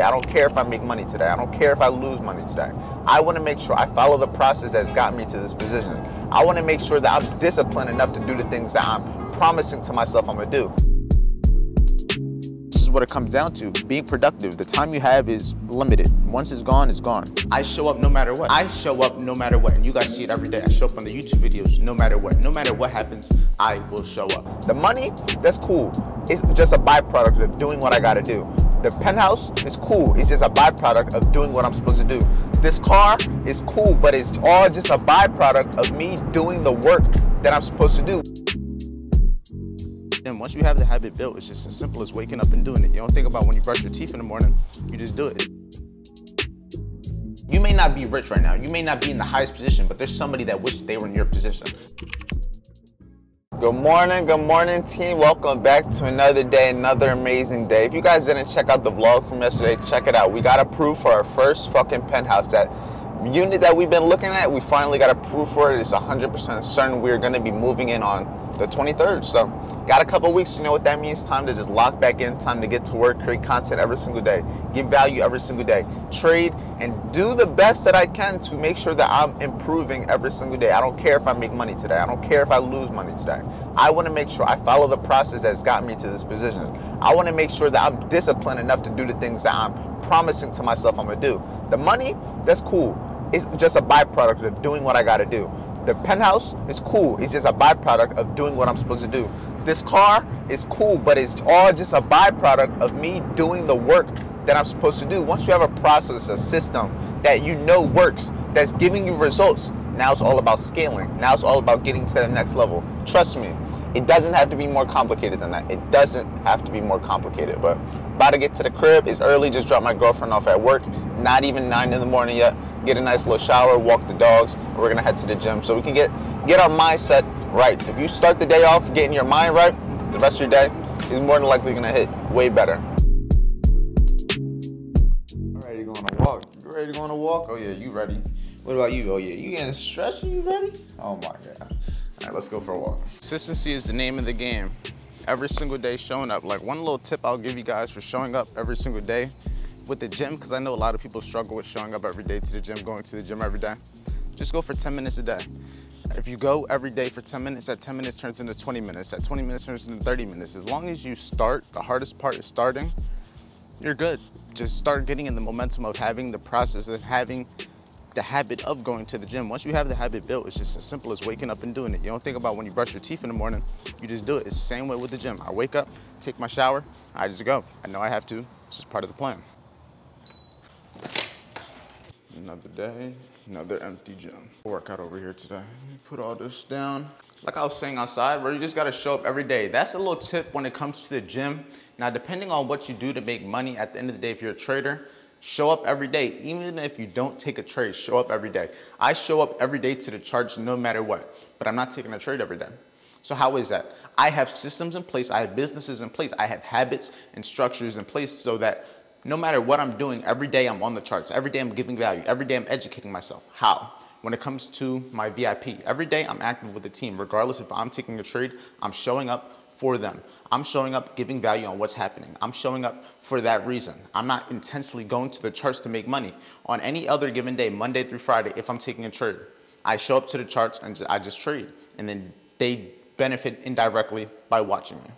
I don't care if I make money today. I don't care if I lose money today. I want to make sure I follow the process that's got me to this position. I want to make sure that I'm disciplined enough to do the things that I'm promising to myself I'm going to do. This is what it comes down to, being productive. The time you have is limited. Once it's gone, it's gone. I show up no matter what. I show up no matter what, and you guys see it every day. I show up on the YouTube videos no matter what. No matter what happens, I will show up. The money, that's cool. It's just a byproduct of doing what I got to do. The penthouse is cool. It's just a byproduct of doing what I'm supposed to do. This car is cool, but it's all just a byproduct of me doing the work that I'm supposed to do. And once you have the habit built, it's just as simple as waking up and doing it. You don't think about when you brush your teeth in the morning, you just do it. You may not be rich right now. You may not be in the highest position, but there's somebody that wishes they were in your position. Good morning team. Welcome back to another day, another amazing day. If you guys didn't check out the vlog from yesterday, check it out. We got approved for our first fucking penthouse. That unit that we've been looking at, we finally got approved for it. It's 100% certain we're gonna be moving in on the 23rd. So got a couple weeks, you know what that means? Time to just lock back in, time to get to work, create content every single day, give value every single day, trade, and do the best that I can to make sure that I'm improving every single day. I don't care if I make money today. I don't care if I lose money today. I want to make sure I follow the process that's got me to this position. I want to make sure that I'm disciplined enough to do the things that I'm promising to myself I'm going to do. The money, that's cool. It's just a byproduct of doing what I got to do. The penthouse is cool. It's just a byproduct of doing what I'm supposed to do. This car is cool, but it's all just a byproduct of me doing the work that I'm supposed to do. Once you have a process, a system that you know works, that's giving you results, now it's all about scaling. Now it's all about getting to the next level. Trust me, it doesn't have to be more complicated than that. It doesn't have to be more complicated. But about to get to the crib. It's early. Just dropped my girlfriend off at work. Not even 9 in the morning yet. Get a nice little shower, walk the dogs, and we're gonna head to the gym so we can get our mindset right. If you start the day off getting your mind right, the rest of your day is more than likely gonna hit way better. All right, you going to walk? You ready to go on a walk? Oh yeah, you ready? What about you? Oh yeah, you getting stretched? You ready? Oh my God. All right, let's go for a walk. Consistency is the name of the game. Every single day showing up. Like, one little tip I'll give you guys for showing up every single day with the gym, because I know a lot of people struggle with showing up every day to the gym, going to the gym every day. Just go for 10 minutes a day. If you go every day for 10 minutes, that 10 minutes turns into 20 minutes, that 20 minutes turns into 30 minutes. As long as you start, the hardest part is starting, you're good. Just start getting in the momentum of having the process and having the habit of going to the gym. Once you have the habit built, it's just as simple as waking up and doing it. You don't think about when you brush your teeth in the morning, you just do it. It's the same way with the gym. I wake up, take my shower, I just go. I know I have to, it's just part of the plan. Another day, another empty gym. Workout over here today. Let me put all this down. Like I was saying outside, where you just gotta show up every day. That's a little tip when it comes to the gym. Now, depending on what you do to make money, at the end of the day, if you're a trader, show up every day. Even if you don't take a trade, show up every day. I show up every day to the charts no matter what, but I'm not taking a trade every day. So how is that? I have systems in place, I have businesses in place, I have habits and structures in place so that no matter what I'm doing, every day I'm on the charts. Every day I'm giving value. Every day I'm educating myself. How? When it comes to my VIP, every day I'm active with the team. Regardless if I'm taking a trade, I'm showing up for them. I'm showing up giving value on what's happening. I'm showing up for that reason. I'm not intentionally going to the charts to make money. On any other given day, Monday through Friday, if I'm taking a trade, I show up to the charts and I just trade. And then they benefit indirectly by watching me.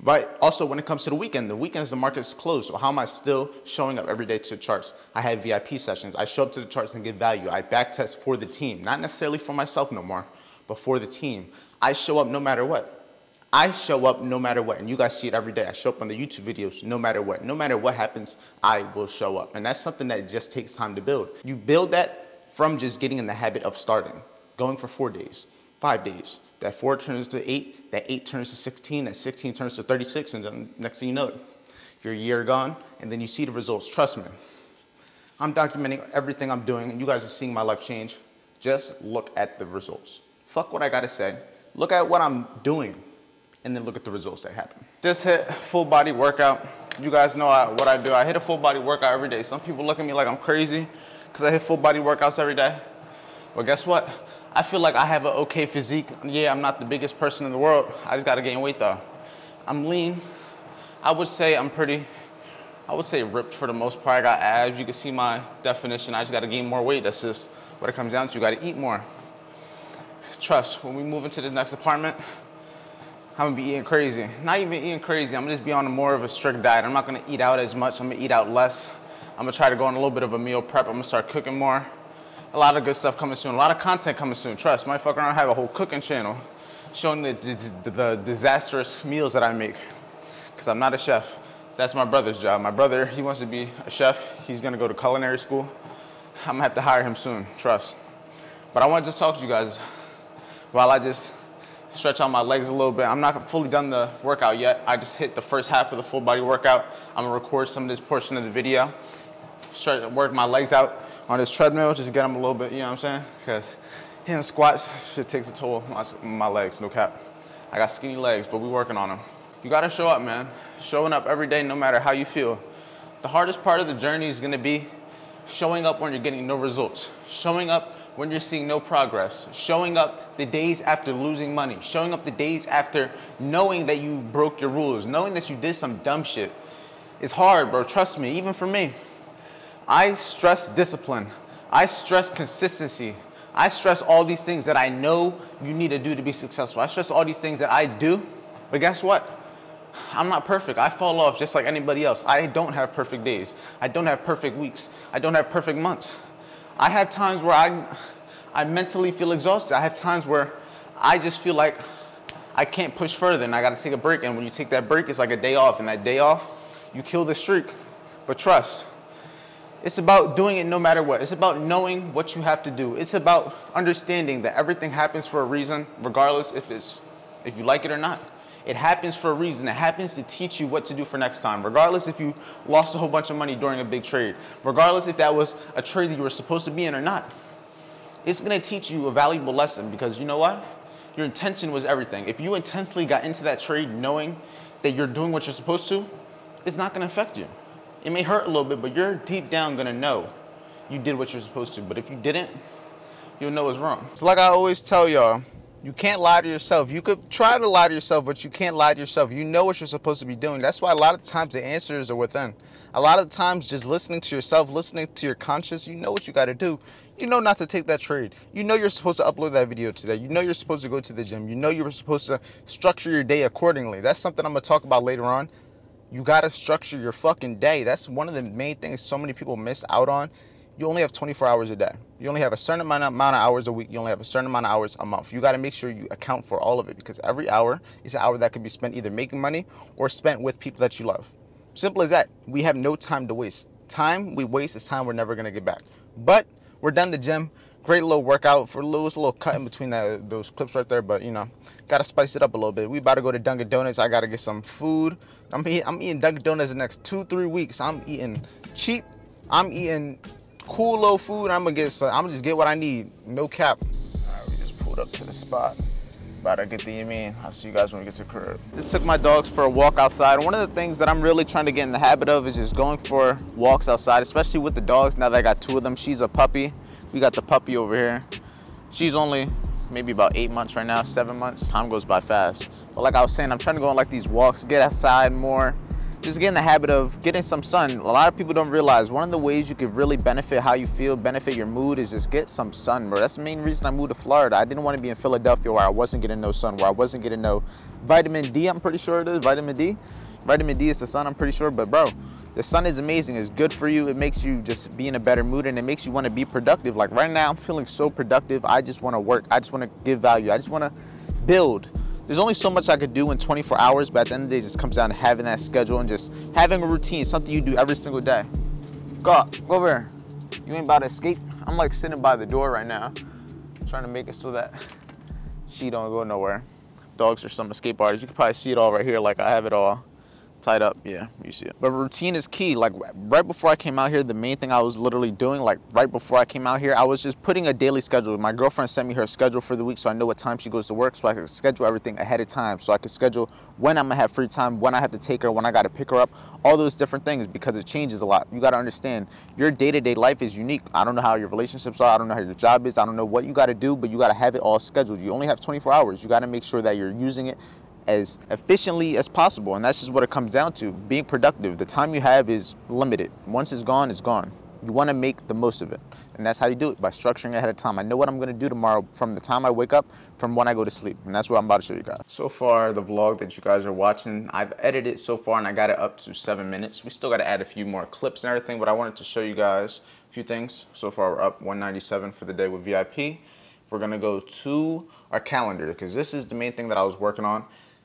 But also when it comes to the weekends the market's closed. So how am I still showing up every day to the charts? I have VIP sessions. I show up to the charts and give value. I back test for the team, not necessarily for myself no more, but for the team. I show up no matter what. I show up no matter what, and you guys see it every day. I show up on the YouTube videos no matter what. No matter what happens, I will show up. And that's something that just takes time to build. You build that from just getting in the habit of starting, going for 4 days, 5 days. That 4 turns to 8, that 8 turns to 16, that 16 turns to 36, and then next thing you know, you're a year gone, and then you see the results. Trust me. I'm documenting everything I'm doing, and you guys are seeing my life change. Just look at the results. Fuck what I gotta say. Look at what I'm doing, and then look at the results that happen. Just hit full body workout. You guys know what I do. I hit a full body workout every day. Some people look at me like I'm crazy because I hit full body workouts every day. Well, guess what? I feel like I have an okay physique. Yeah, I'm not the biggest person in the world. I just gotta gain weight though. I'm lean. I would say I'm pretty I would say ripped for the most part. I got abs. You can see my definition. I just got to gain more weight. That's just what it comes down to. You got to eat more. Trust, when we move into this next apartment, I'm gonna be eating crazy. Not even eating crazy, I'm gonna just be on more of a strict diet. I'm not gonna eat out as much, I'm gonna eat out less. I'm gonna try to go on a little bit of a meal prep. I'm gonna start cooking more. A lot of good stuff coming soon, a lot of content coming soon. Trust, might fuck around and have a whole cooking channel showing the disastrous meals that I make. Cause I'm not a chef. That's my brother's job. My brother, he wants to be a chef. He's gonna go to culinary school. I'm gonna have to hire him soon, trust. But I wanna just talk to you guys while I just stretch out my legs a little bit. I'm not fully done the workout yet. I just hit the first half of the full body workout. I'm gonna record some of this portion of the video. Work my legs out on this treadmill, just get them a little bit, you know what I'm saying? Because hitting squats, shit takes a toll on my legs, no cap. I got skinny legs, but we working on them. You gotta show up, man. Showing up every day, no matter how you feel. The hardest part of the journey is gonna be showing up when you're getting no results. Showing up when you're seeing no progress. Showing up the days after losing money. Showing up the days after knowing that you broke your rules. Knowing that you did some dumb shit. It's hard, bro, trust me, even for me. I stress discipline. I stress consistency. I stress all these things that I know you need to do to be successful. I stress all these things that I do, but guess what? I'm not perfect. I fall off just like anybody else. I don't have perfect days. I don't have perfect weeks. I don't have perfect months. I have times where I mentally feel exhausted. I have times where I just feel like I can't push further and I gotta take a break. And when you take that break, it's like a day off. And that day off, you kill the streak. But trust, it's about doing it no matter what. It's about knowing what you have to do. It's about understanding that everything happens for a reason, regardless if you like it or not. It happens for a reason. It happens to teach you what to do for next time, regardless if you lost a whole bunch of money during a big trade, regardless if that was a trade that you were supposed to be in or not. It's gonna teach you a valuable lesson because you know what? Your intention was everything. If you intensely got into that trade knowing that you're doing what you're supposed to, it's not gonna affect you. It may hurt a little bit, but you're deep down gonna know you did what you're supposed to. But if you didn't, you'll know it's wrong. It's like I always tell y'all, you can't lie to yourself. You could try to lie to yourself, but you can't lie to yourself. You know what you're supposed to be doing. That's why a lot of times the answers are within. A lot of times just listening to yourself, listening to your conscience, you know what you got to do. You know not to take that trade. You know you're supposed to upload that video today. You know you're supposed to go to the gym. You know you're supposed to structure your day accordingly. That's something I'm going to talk about later on. You got to structure your fucking day. That's one of the main things so many people miss out on. You only have 24 hours a day. You only have a certain amount of hours a week. You only have a certain amount of hours a month. You got to make sure you account for all of it because every hour is an hour that could be spent either making money or spent with people that you love. Simple as that. We have no time to waste. Time we waste is time we're never going to get back. But we're done the gym. Great little workout for a little cut in between those clips right there. But, you know, got to spice it up a little bit. We about to go to Dunkin' Donuts. I got to get some food. I'm eating Dunkin' Donuts the next 2-3 weeks. I'm eating cheap. I'm eating cool low food. I'm gonna just get what I need. No cap. All right, we just pulled up to the spot. About to get the I'll see you guys when we get to the crib. Just took my dogs for a walk outside. One of the things that I'm really trying to get in the habit of is just going for walks outside, especially with the dogs. Now that I got 2 of them, she's a puppy. We got the puppy over here. She's only maybe about 8 months right now, 7 months. Time goes by fast. But like I was saying, I'm trying to go on like these walks, get outside more. Just get in the habit of getting some sun. A lot of people don't realize one of the ways you could really benefit how you feel, benefit your mood is just get some sun, bro. That's the main reason I moved to Florida. I didn't want to be in Philadelphia where I wasn't getting no sun, where I wasn't getting no vitamin D, I'm pretty sure it is, vitamin D. Vitamin D is the sun, I'm pretty sure, but bro, the sun is amazing. It's good for you. It makes you just be in a better mood and it makes you want to be productive. Like right now, I'm feeling so productive. I just want to work. I just want to give value. I just want to build. There's only so much I could do in 24 hours, but at the end of the day, it just comes down to having that schedule and just having a routine, something you do every single day. Go over here. You ain't about to escape. I'm like sitting by the door right now, trying to make it so that she don't go nowhere. Dogs are some escape artists. You can probably see it all right here, like I have it all tied up. Yeah, you see it. But routine is key. Like right before I came out here, the main thing I was literally doing, like right before I came out here, I was just putting a daily schedule. My girlfriend sent me her schedule for the week so I know what time she goes to work, so I can schedule everything ahead of time, so I can schedule when I'm gonna have free time, when I have to take her, when I gotta pick her up, all those different things, because it changes a lot. You gotta understand your day-to-day life is unique. I don't know how your relationships are. I don't know how your job is. I don't know what you gotta do, but you gotta have it all scheduled. You only have 24 hours. You gotta make sure that you're using it as efficiently as possible. And that's just what it comes down to, being productive. The time you have is limited. Once it's gone, it's gone. You want to make the most of it. And that's how you do it, by structuring ahead of time. I know what I'm going to do tomorrow from the time I wake up, from when I go to sleep. And that's what I'm about to show you guys. So far, the vlog that you guys are watching, I've edited so far and I got it up to 7 minutes. We still got to add a few more clips and everything, but I wanted to show you guys a few things. So far, we're up 197 for the day with VIP. We're going to go to our calendar because this is the main thing that I was working on.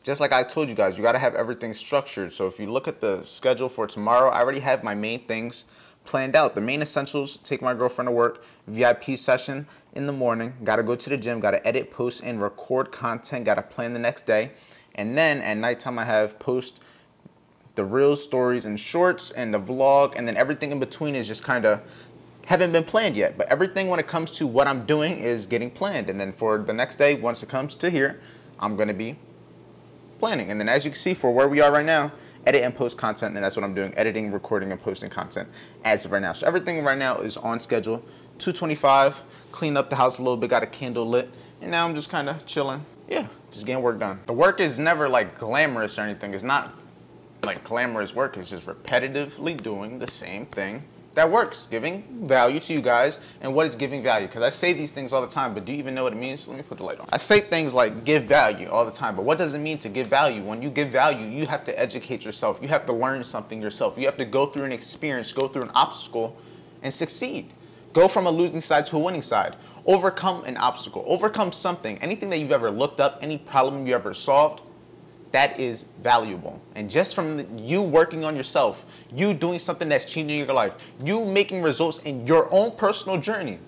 Just like I told you guys, you got to have everything structured. So if you look at the schedule for tomorrow, I already have my main things planned out. The main essentials: take my girlfriend to work, VIP session in the morning, got to go to the gym, got to edit, post, and record content, got to plan the next day. And then at nighttime, I have post the reels, stories, and shorts, and the vlog, and then everything in between is just kind of haven't been planned yet. But everything when it comes to what I'm doing is getting planned. And then for the next day, once it comes to here, I'm going to be planning. And then as you can see, for where we are right now, edit and post content, and that's what I'm doing: editing, recording, and posting content as of right now. So everything right now is on schedule. 2:25, cleaned up the house a little bit, got a candle lit, and now I'm just kind of chilling. Yeah, just getting work done. The work is never like glamorous or anything. It's not like glamorous work. It's just repetitively doing the same thing that works, giving value to you guys. And what is giving value? Because I say these things all the time, but do you even know what it means? Let me put the light on. I say things like give value all the time, but what does it mean to give value? When you give value, you have to educate yourself. You have to learn something yourself. You have to go through an experience, go through an obstacle, and succeed. Go from a losing side to a winning side. Overcome an obstacle, overcome something, anything that you've ever looked up, any problem you ever solved. That is valuable. And just from you working on yourself, you doing something that's changing your life, you making results in your own personal journey,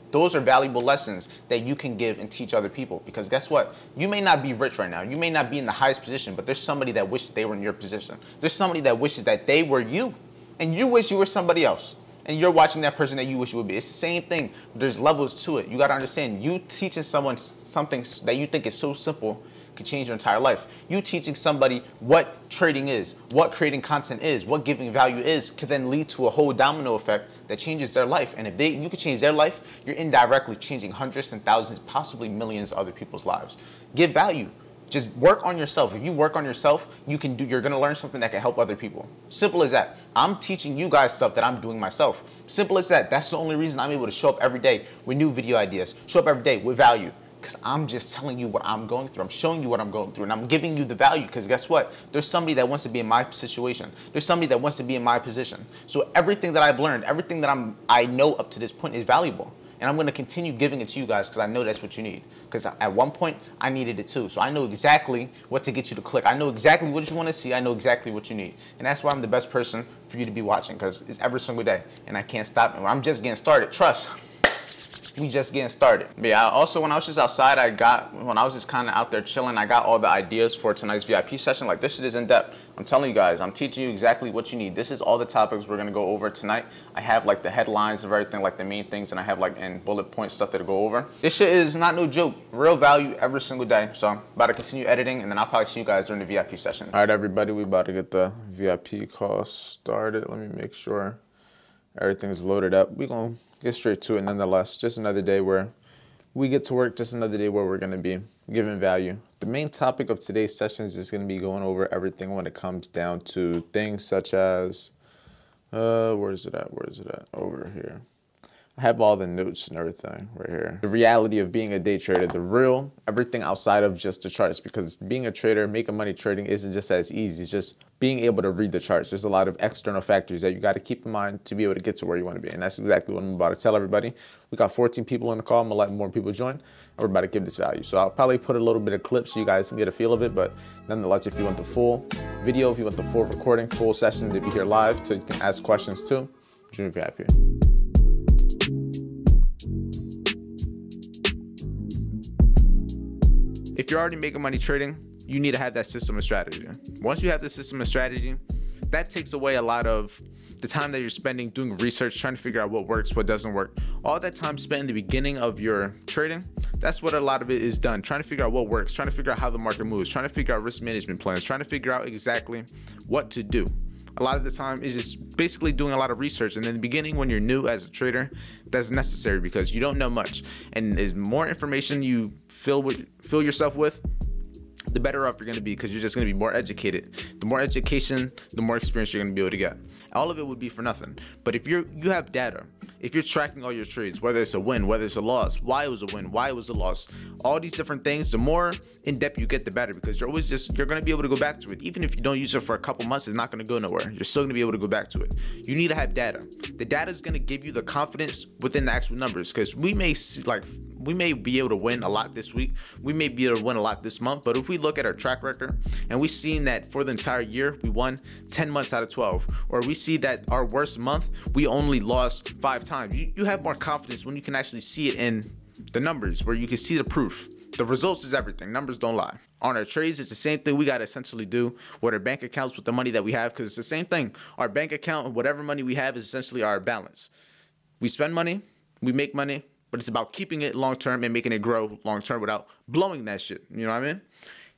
those are valuable lessons that you can give and teach other people. Because guess what? You may not be rich right now. You may not be in the highest position, but there's somebody that wishes they were in your position. There's somebody that wishes that they were you, and you wish you were somebody else. And you're watching that person that you wish you would be. It's the same thing. There's levels to it. You got to understand, you teaching someone something that you think is so simple can change your entire life. You teaching somebody what trading is, what creating content is, what giving value is, can then lead to a whole domino effect that changes their life. And if you could change their life, you're indirectly changing hundreds and thousands, possibly millions of other people's lives. Give value. Just work on yourself. If you work on yourself, you're going to learn something that can help other people. Simple as that. I'm teaching you guys stuff that I'm doing myself. Simple as that. That's the only reason I'm able to show up every day with new video ideas, show up every day with value. Because I'm just telling you what I'm going through. I'm showing you what I'm going through, and I'm giving you the value. Because guess what? There's somebody that wants to be in my situation. There's somebody that wants to be in my position. So everything that I've learned, everything that I know up to this point is valuable. And I'm going to continue giving it to you guys because I know that's what you need. Because at one point, I needed it too. So I know exactly what to get you to click. I know exactly what you want to see. I know exactly what you need. And that's why I'm the best person for you to be watching, because it's every single day. And I can't stop. And I'm just getting started. Trust. We just getting started. But yeah, also when I was just outside, when I was just kind of out there chilling, I got all the ideas for tonight's VIP session. Like, this shit is in depth. I'm telling you guys, I'm teaching you exactly what you need. This is all the topics we're gonna go over tonight. I have like the headlines of everything, like the main things, and I have like in bullet point stuff to go over. This shit is not no joke. Real value every single day. So I'm about to continue editing, and then I'll probably see you guys during the VIP session. All right, everybody, we about to get the VIP call started. Let me make sure everything's loaded up. We're gonna get straight to it nonetheless. Just another day where we get to work, just another day where we're going to be giving value. The main topic of today's session is just going to be going over everything when it comes down to things such as, where is it at? Over here. I have all the notes and everything right here. The reality of being a day trader, the real, everything outside of just the charts, because being a trader, making money trading isn't just as easy. It's just being able to read the charts. There's a lot of external factors that you got to keep in mind to be able to get to where you want to be. And that's exactly what I'm about to tell everybody. We got 14 people on the call. I'm gonna let more people join, and we're about to give this value. So I'll probably put a little bit of clips so you guys can get a feel of it. But nonetheless, if you want the full video, if you want the full recording, full session to be here live, so you can ask questions too, join VIP. If you're already making money trading, you need to have that system and strategy. Once you have the system and strategy, that takes away a lot of the time that you're spending doing research, trying to figure out what works, what doesn't work. All that time spent in the beginning of your trading, that's what a lot of it is done. Trying to figure out what works, trying to figure out how the market moves, trying to figure out risk management plans, trying to figure out exactly what to do. A lot of the time is just basically doing a lot of research. And in the beginning, when you're new as a trader, that's necessary because you don't know much. And as more information you fill yourself with, the better off you're going to be, because you're just going to be more educated. The more education, the more experience you're going to be able to get. All of it would be for nothing. But if you have data, if you're tracking all your trades, whether it's a win, whether it's a loss, why it was a win, why it was a loss, all these different things, the more in depth you get, the better, because you're going to be able to go back to it. Even if you don't use it for a couple months, it's not going to go nowhere. You're still going to be able to go back to it. You need to have data. The data is going to give you the confidence within the actual numbers, because we may be able to win a lot this week. We may be able to win a lot this month. But if we look at our track record and we've seen that for the entire year, we won 10 months out of 12, or we see that our worst month, we only lost 5 times. You have more confidence when you can actually see it in the numbers, where you can see the proof. The results is everything. Numbers don't lie. On our trades, it's the same thing we got to essentially do with our bank accounts, with the money that we have, because it's the same thing. Our bank account, whatever money we have, is essentially our balance. We spend money, we make money, but it's about keeping it long term and making it grow long term without blowing that shit. You know what I mean?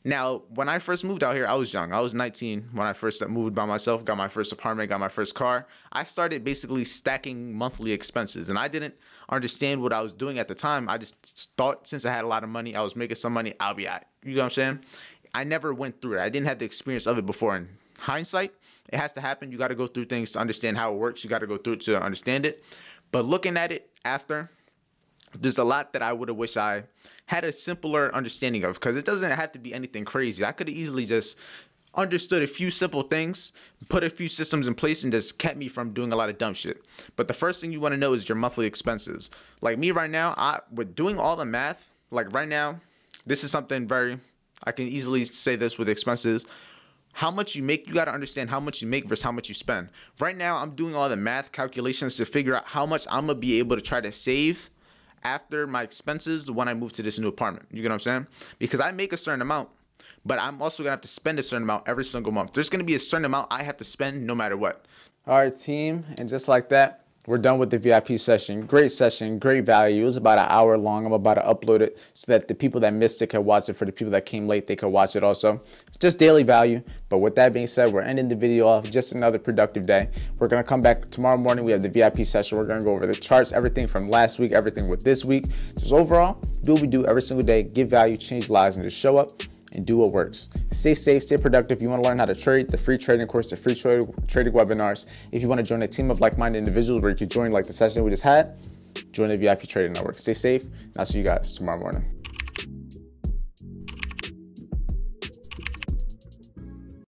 Now, when I first moved out here, I was young. I was 19 when I first moved by myself, got my first apartment, got my first car. I started basically stacking monthly expenses, and I didn't understand what I was doing at the time. I just thought since I had a lot of money, I was making some money, I'll be all right. You know what I'm saying? I never went through it. I didn't have the experience of it before. In hindsight, it has to happen. You got to go through things to understand how it works. You got to go through it to understand it. But looking at it after, there's a lot that I would have wished I had a simpler understanding of, because it doesn't have to be anything crazy. I could have easily just understood a few simple things, put a few systems in place, and just kept me from doing a lot of dumb shit. But the first thing you want to know is your monthly expenses. Like me right now, with doing all the math, like right now, this is something I can easily say this with expenses. How much you make, you got to understand how much you make versus how much you spend. Right now, I'm doing all the math calculations to figure out how much I'm going to be able to try to save after my expenses when I move to this new apartment. You get what I'm saying? Because I make a certain amount, but I'm also gonna have to spend a certain amount every single month. There's gonna be a certain amount I have to spend no matter what. All right, team, and just like that, we're done with the VIP session. Great session, great value. It was about an hour long. I'm about to upload it so that the people that missed it can watch it. For the people that came late, they can watch it also. Just daily value. But with that being said, we're ending the video off. Just another productive day. We're going to come back tomorrow morning. We have the VIP session. We're going to go over the charts, everything from last week, everything with this week. Just overall, do what we do every single day. Give value, change lives, and just show up and do what works. Stay safe, stay productive. If you want to learn how to trade, the free trading course, the free trading webinars. If you want to join a team of like-minded individuals where you can join like the session we just had, join the VIP Trading Network. Stay safe, and I'll see you guys tomorrow morning.